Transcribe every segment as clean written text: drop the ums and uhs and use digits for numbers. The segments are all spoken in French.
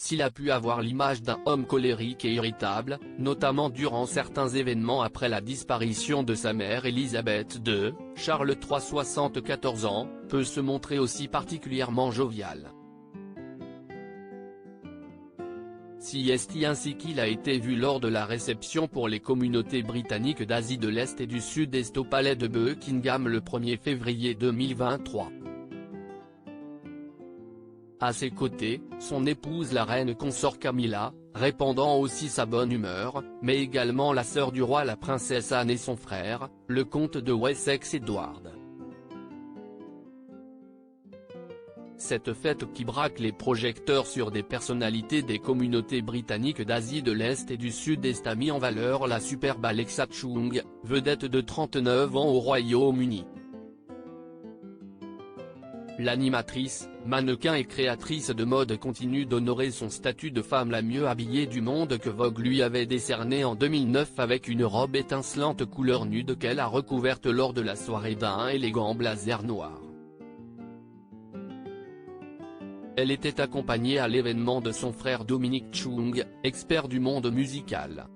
s'il a pu avoir l'image d'un homme colérique et irritable, notamment durant certains événements après la disparition de sa mère Élisabeth II, Charles III 74 ans, peut se montrer aussi particulièrement jovial. Si est ainsi qu'il a été vu lors de la réception pour les communautés britanniques d'Asie de l'Est et du Sud-Est au palais de Buckingham le 1er février 2023. À ses côtés, son épouse la reine consort Camilla, répandant aussi sa bonne humeur, mais également la sœur du roi la princesse Anne et son frère, le comte de Wessex Edward. Cette fête qui braque les projecteurs sur des personnalités des communautés britanniques d'Asie de l'Est et du Sud-Est a mis en valeur la superbe Alexa Chung, vedette de 39 ans au Royaume-Uni. L'animatrice, mannequin et créatrice de mode continue d'honorer son statut de femme la mieux habillée du monde que Vogue lui avait décerné en 2009 avec une robe étincelante couleur nude qu'elle a recouverte lors de la soirée d'un élégant blazer noir. Elle était accompagnée à l'événement de son frère Dominic Chung, expert du monde musical.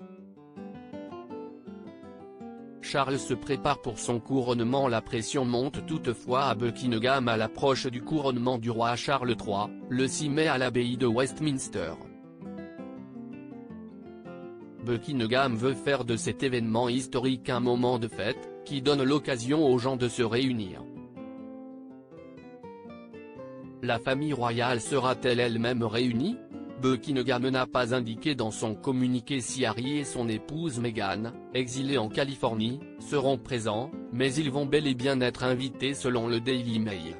Charles se prépare pour son couronnement. La pression monte toutefois à Buckingham à l'approche du couronnement du roi Charles III, le 6 mai à l'abbaye de Westminster. Buckingham veut faire de cet événement historique un moment de fête, qui donne l'occasion aux gens de se réunir. La famille royale sera-t-elle elle-même réunie? Buckingham n'a pas indiqué dans son communiqué si Harry et son épouse Meghan, exilés en Californie, seront présents, mais ils vont bel et bien être invités selon le Daily Mail.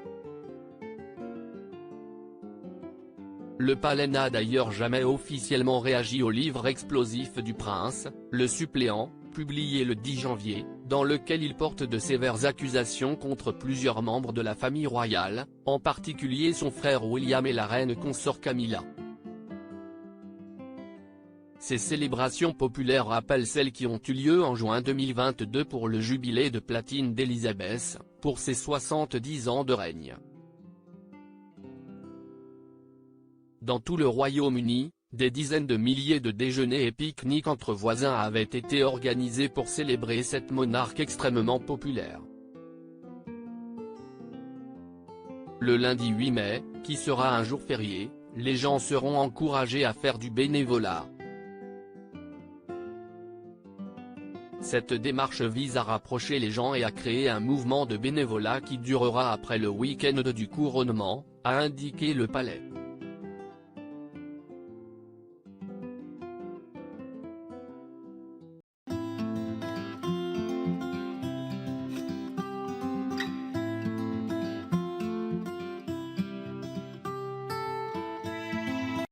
Le palais n'a d'ailleurs jamais officiellement réagi au livre explosif du prince, Le Suppléant, publié le 10 janvier, dans lequel il porte de sévères accusations contre plusieurs membres de la famille royale, en particulier son frère William et la reine consort Camilla. Ces célébrations populaires rappellent celles qui ont eu lieu en juin 2022 pour le jubilé de platine d'Élisabeth, pour ses 70 ans de règne. Dans tout le Royaume-Uni, des dizaines de milliers de déjeuners et pique-niques entre voisins avaient été organisés pour célébrer cette monarque extrêmement populaire. Le lundi 8 mai, qui sera un jour férié, les gens seront encouragés à faire du bénévolat. Cette démarche vise à rapprocher les gens et à créer un mouvement de bénévolat qui durera après le week-end du couronnement, a indiqué le palais.